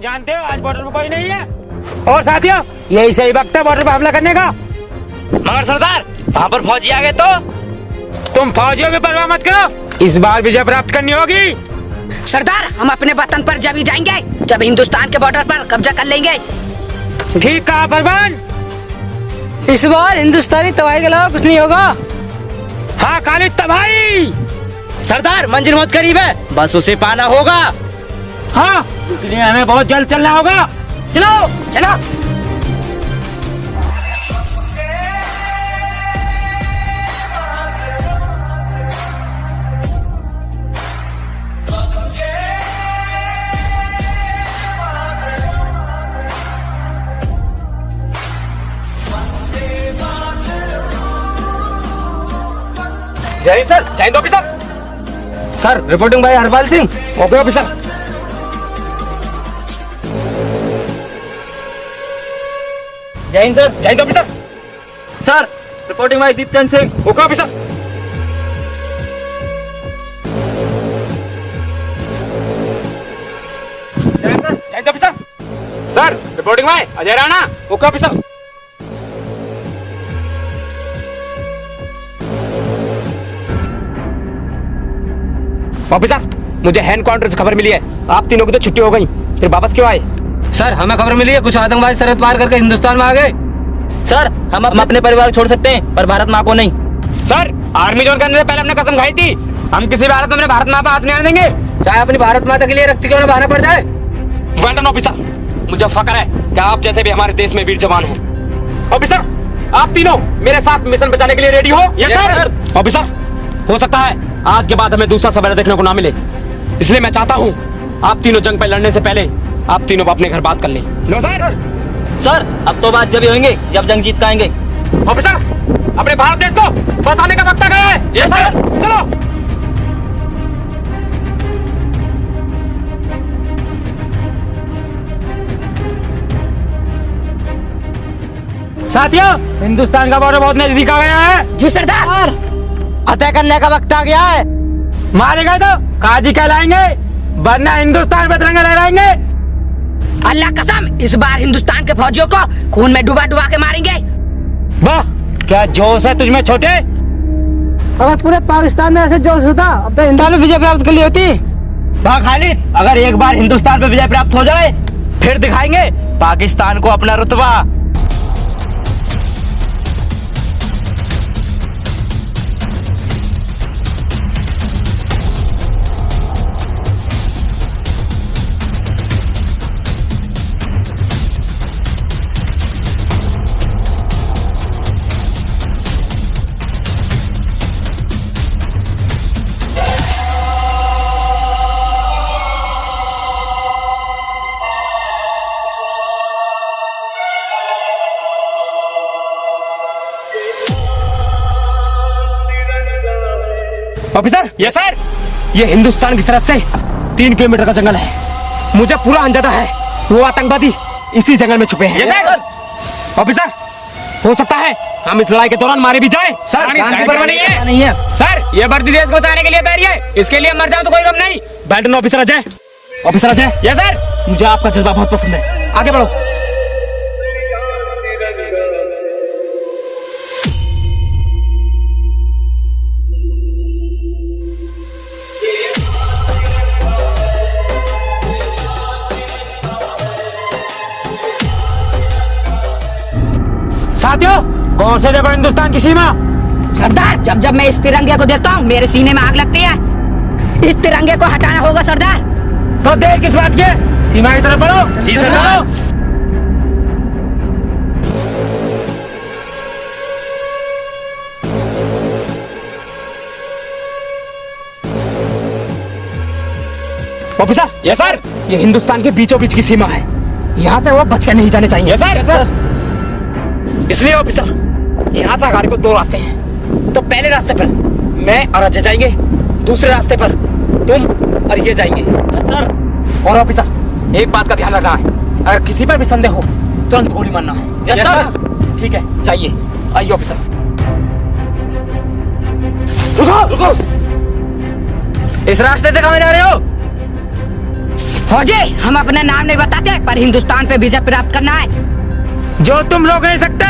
जानते हो आज बॉर्डर पर कोई नहीं है और साथियों यही सही वक्त है बॉर्डर पर हमला करने का। मगर सरदार वहाँ पर फौजी आ गए तो तुम फौजियों की परवाह मत करो, इस बार विजय प्राप्त करनी होगी। सरदार हम अपने वतन पर जब ही जाएंगे जब हिंदुस्तान के बॉर्डर पर कब्जा कर लेंगे। ठीक कहा परवान, इस बार हिंदुस्तानी तबाही के अलावा कुछ नहीं होगा। हाँ खालिद तबाही। सरदार मंजिल बहुत करीब है, बस उसे पाना होगा। हाँ इसलिए हमें बहुत जल्द चलना होगा। चलो चलो जय Hind sir, Jai Hind officer. Sir reporting by Harpal Singh. Okay officer. Jai Hind sir, Jai Hind officer. Sir reporting by Deepchand Singh. Okay officer. Jai Hind sir, Jai Hind officer. Sir reporting by Ajay Rana. Okay officer. Officer मुझे हैंड काउंटर से खबर मिली है आप तीनों की तो छुट्टी हो गई, फिर वापस क्यों आए? सर हमें खबर मिली है कुछ आतंकवादी सरहद पार करके हिंदुस्तान में आ गए। सर हम अपने परिवार को छोड़ सकते हैं पर भारत माँ को नहीं। सर आर्मी ज्वाइन करने से पहले हमने कसम खाई थी हम किसी भी हालत में अपने भारत माँ पर हाथ नहीं आने देंगे, चाहे अपनी भारत माता के लिए रक्त क्यों न बहाना पड़ जाए। वेल डन ऑफिसर, मुझे फक्र है कि आप जैसे भी हमारे देश में वीर जवान हैं। ऑफिसर आप तीनों मेरे साथ मिशन बचाने के लिए रेडी हो? Yes sir. ऑफिसर हो सकता है आज के बाद हमें दूसरा सवेरा देखने को ना मिले, इसलिए मैं चाहता हूँ आप तीनों जंग पे लड़ने से पहले आप तीनों अपने घर बात कर लें। No sir. सर अब तो बात जब ही होंगे जब जंग जीत पाएंगे। ऑफिसर अपने भारत देश को बचाने का वक्त आ गया है। Yes sir. चलो साथियों हिंदुस्तान का बॉर्डर बहुत नजदीक आ गया है। जी सरदार। फतेह करने का वक्त आ गया है। मारे गए तो काजी कहलाएंगे वरना हिंदुस्तान पे तिरंगा लहराएंगे। अल्लाह कसम इस बार हिंदुस्तान के फौजियों को खून में डुबा डुबा के मारेंगे। वाह क्या जोश है तुझमें छोटे। अगर पूरे पाकिस्तान में ऐसे जोश होता अब तो हिंदुस्तान में विजय प्राप्त कर ली होती। वाह खालिद, अगर एक बार हिंदुस्तान पे विजय प्राप्त हो जाए फिर दिखाएंगे पाकिस्तान को अपना रुतबा। Officer yes sir. ये हिंदुस्तान की सरहद से 3 किलोमीटर का जंगल है, मुझे पूरा अंदाजा है वो आतंकवादी इसी जंगल में छुपे हैं। Yes sir. ऑफिसर हो सकता है हम इस लड़ाई के दौरान मारे भी जाएं। सर नहीं है सर, ये वर्दी देश को बचाने के लिए तैयारी है, इसके लिए मर जाओ तो कोई गम नहीं। Baton officer Ajay. Officer Ajay yes sir. मुझे आपका जज्बा बहुत पसंद है, आगे बढ़ो। साथियों कौन से देखो हिंदुस्तान की सीमा। सरदार जब जब मैं इस तिरंगे को देखता हूँ मेरे सीने में आग लगती है, इस तिरंगे को हटाना होगा सरदार। तो देर किस बात की, सीमा की तरफ बढ़ो। जी सरदार। Officer yes sir. ये हिंदुस्तान के बीचों बीच की सीमा है, यहाँ से वो बचकर नहीं जाने चाहिए। Yes sir. इसलिए ऑफिसर यहाँ से आगे को 2 रास्ते हैं, तो पहले रास्ते पर मैं और अजय जाएंगे, दूसरे रास्ते पर तुम और ये जाएंगे। Yes sir. और ऑफिसर एक बात का ध्यान रखना है, अगर किसी पर भी संदेह हो तुरंत गोली मारना है। Yes sir. ठीक है चाहिए। आइए ऑफिसर। रुको रुको, इस रास्ते से कहाँ जा रहे हो? फौजी, हम अपना नाम नहीं बताते, पर हिंदुस्तान पे विजय प्राप्त करना है। जो तुम रोक नहीं सकते।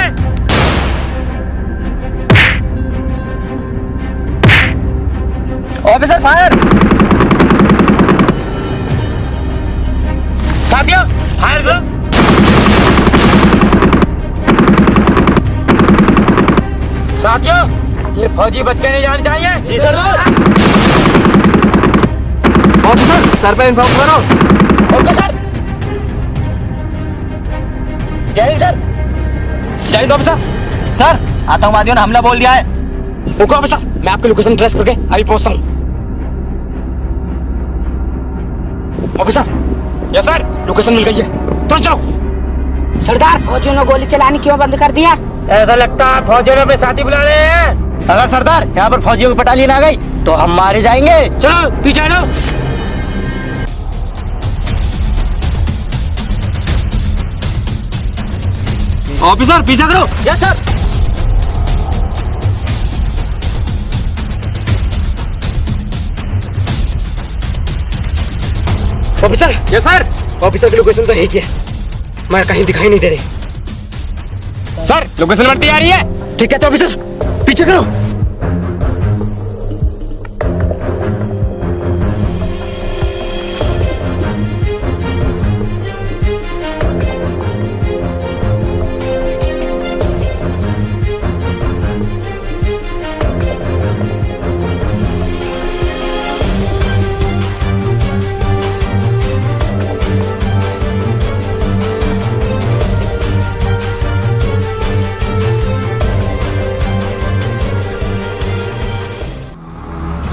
Officer fire. साथियों, फायर करो। साथियों, ये फौजी बच के नहीं जाने चाहिए। जी सरदार। ऑफिसर, सर पे इन्फॉर्म करो। Okay sir. Jai Hind sir. Jai Hind officer. Sir, आतंकवादियों ने हमला बोल दिया है। ओके ऑफिसर, मैं आपकी लोकेशन ट्रेस करके अभी पहुंचता हूँ। ऑफिसर। यस सर, लोकेशन मिल गई है, तुरंत चलो। सरदार, फौजियों ने गोली चलानी क्यों बंद कर दिया? ऐसा लगता है फौजियों ने अपने साथी बुला रहे हैं। अगर सरदार यहाँ पर फौजियों की बटालियन आ गई तो हम मारे जाएंगे। चलो पीछे हटो। ऑफिसर पीछा करो। Yes sir. Officer. Yes sir. Officer की लोकेशन तो है ही है, मैं कहीं दिखाई नहीं दे रही। सर, लोकेशन बढ़ती आ रही है। ठीक है तो ऑफिसर पीछे करो।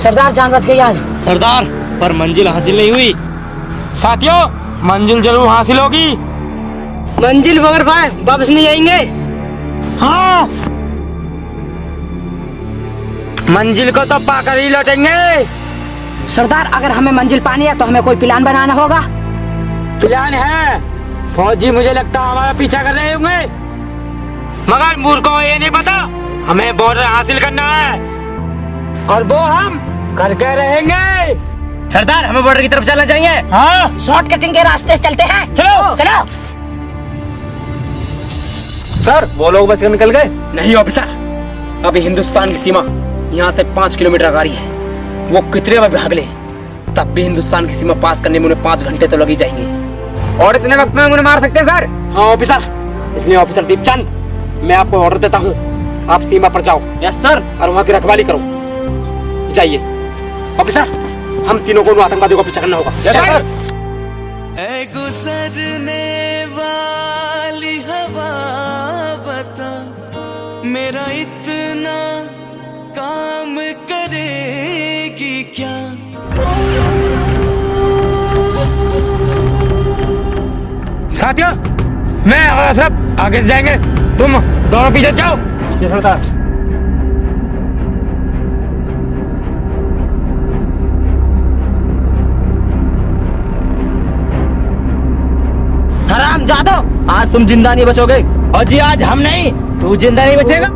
सरदार, जान बच गई आज। सरदार, पर मंजिल हासिल नहीं हुई। साथियों, मंजिल जरूर हासिल होगी। मंजिल बगैर फायर वापस नहीं आएंगे। हाँ, मंजिल को तो पाकर ही लौटेंगे। सरदार, अगर हमें मंजिल पानी है तो हमें कोई प्लान बनाना होगा। प्लान है। फौजी मुझे लगता है हमारा पीछा कर रहे होंगे, मगर मूर्खों को ये नहीं पता हमें बॉर्डर हासिल करना है, और वो हम करके रहेंगे। सरदार, हमें बॉर्डर की तरफ चलना चाहिए। हाँ, शॉर्टकटिंग के रास्ते से चलते हैं। चलो। चलो। सर, वो लोग बच कर निकल गए। नहीं ऑफिसर, अभी हिंदुस्तान की सीमा यहाँ से 5 किलोमीटर आगे है। वो कितने में भाग ले, तब भी हिंदुस्तान की सीमा पास करने में उन्हें 5 घंटे तो लग ही जाएंगे। और इतने वक्त में हम उन्हें मार सकते हैं सर। हाँ ऑफिसर, इसलिए ऑफिसर दीपचंद, मैं आपको ऑर्डर देता हूँ, आप सीमा पर जाओ। Yes sir. और वहाँ की रखवाली करो। जाइए ऑफिसर, हम तीनों को उन आतंकवादियों का पीछा करना होगा। Yes sir. ऐ गुजरने वाली हवा बता, मेरा इतना काम करेगी क्या? साथियों, मैं और अशरफ आगे से जाएंगे, तुम दोनों पीछे जाओ। जी सरदार। हराम जादो, आज तुम जिंदा नहीं बचोगे। और जी आज हम नहीं, तू जिंदा नहीं बचेगा।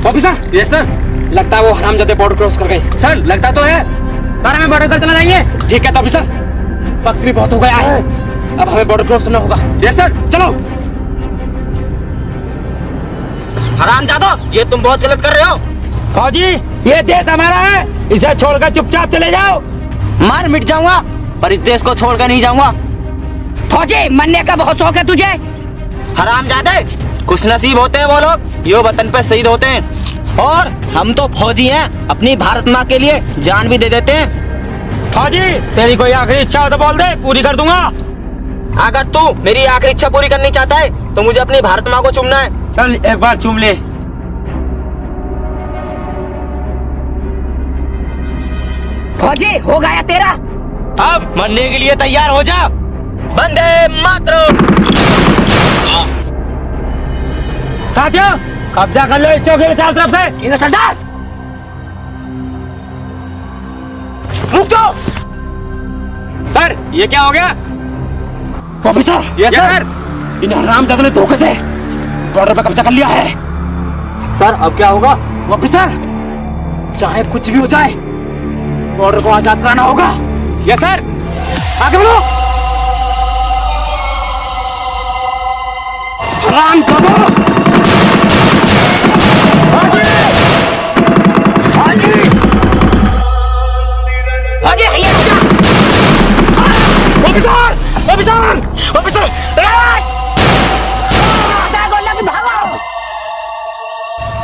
ऑफिसर। Yes sir. लगता है वो हरामजादे बॉर्डर क्रॉस कर गए। सर, लगता तो है। सर, हमें बॉर्डर कर चला जाइए। ठीक है तो ऑफिसर, वक्त भी बहुत हो गया है, अब हमें बॉर्डर क्रॉस करना होगा। यस सर, चलो। हराम जादो, ये तुम बहुत गलत कर रहे हो। फौजी, ये देश हमारा है, इसे छोड़कर चुपचाप चले जाओ। मार मिट जाऊंगा, पर इस देश को छोड़कर नहीं जाऊंगा। फौजी, मरने का बहुत शौक है तुझे। हराम जादे, खुश नसीब होते हैं वो लोग जो वतन पे शहीद होते हैं, और हम तो फौजी हैं, अपनी भारत माँ के लिए जान भी दे देते हैं। फौजी, तेरी कोई आखिरी इच्छा हो तो बोल दे, पूरी कर दूंगा। अगर तू मेरी आखिरी इच्छा पूरी करनी चाहता है तो मुझे अपनी भारत माँ को चूमना है। चल एक बार चूम ले। फौजी, हो गया तेरा। अब मरने के लिए तैयार हो जा। वंदे मातरम। साथियों, कब्जा कर लो इस चौकी के चारों तरफ से। ठीक है सरदार। रुक जाओ। सर, ये क्या हो गया? ऑफिसर। Yes sir. इन हरामजादों ने धोखे से बॉर्डर पे कब्जा कर लिया है। सर अब क्या होगा? ऑफिसर, चाहे कुछ भी हो जाए, बॉर्डर को आजाद कराना होगा। Yes sir. आगे बढ़ो। हराम खोरो। हाजी, हाजी, आगे भैया ऑफिसर, ऑफिसर, ऑफिसर, गोला की भागो।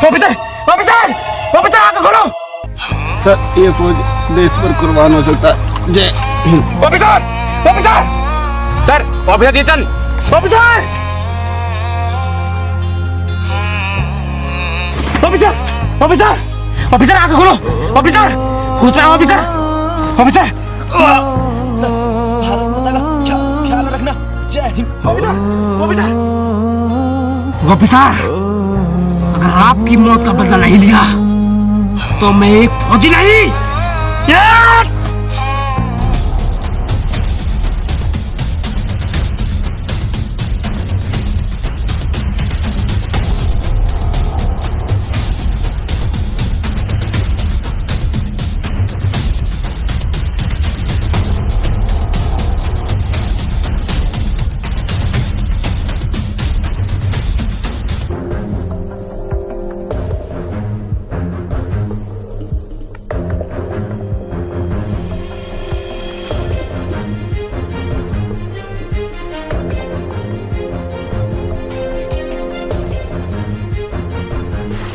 ऑफिसर, ऑफिसर, ऑफिसर आगे खोलो। सर ये फौज देश पर कुर्बान हो सकता है। जय Hind. Officer, officer, sir, officer दीतन, ऑफिसर, ऑफिसर, ऑफिसर, ऑफिसर आगे खोलो। ऑफिसर, होश में आओ ऑफिसर, ऑफिसर, भारत माता का ख्याल रखना। जय हिंद। ऑफिसर, ऑफिसर, ऑफिसर, अगर आपकी मौत का बदला नहीं लिया तो मैं एक फौजी नहीं। यार!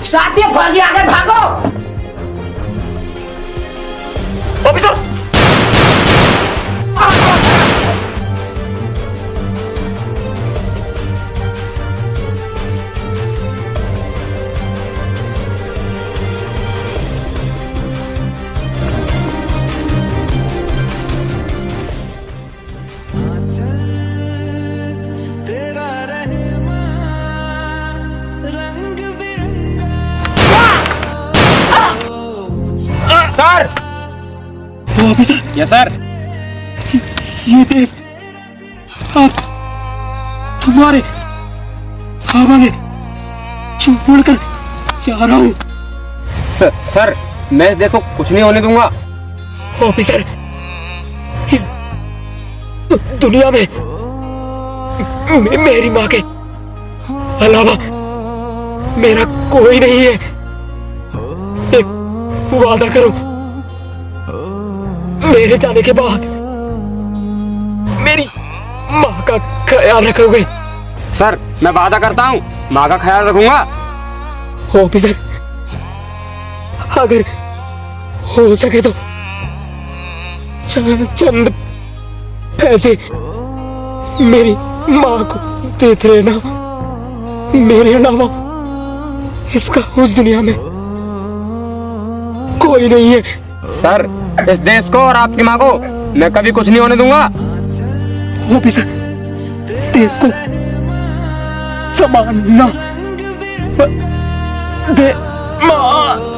साथियों फौजी आगे भागो। ऑफिसर, तेरा रहमा रंग बिरंगा। सर, ऑफिसर, यस सर, ये देश आप तुम्हारे हवाले छोड़कर जा रहा हूँ। सर, मैं इस देश को कुछ नहीं होने दूंगा। ऑफिसर, इस दुनिया में मेरी माँ के अलावा मेरा कोई नहीं है। एक वादा करो, मेरे जाने के बाद मेरी माँ का ख्याल रखोगे। सर, मैं वादा करता हूँ, माँ का ख्याल रखूंगा। ऑफिसर, अगर हो सके तो चंद पैसे मेरी माँ को देते रहना। मेरे अलावा इसका उस दुनिया में कोई नहीं है। सर, इस देश को और आपकी माँ को मैं कभी कुछ नहीं होने दूंगा। ऑफिसर, देश को संभालना दे माँ।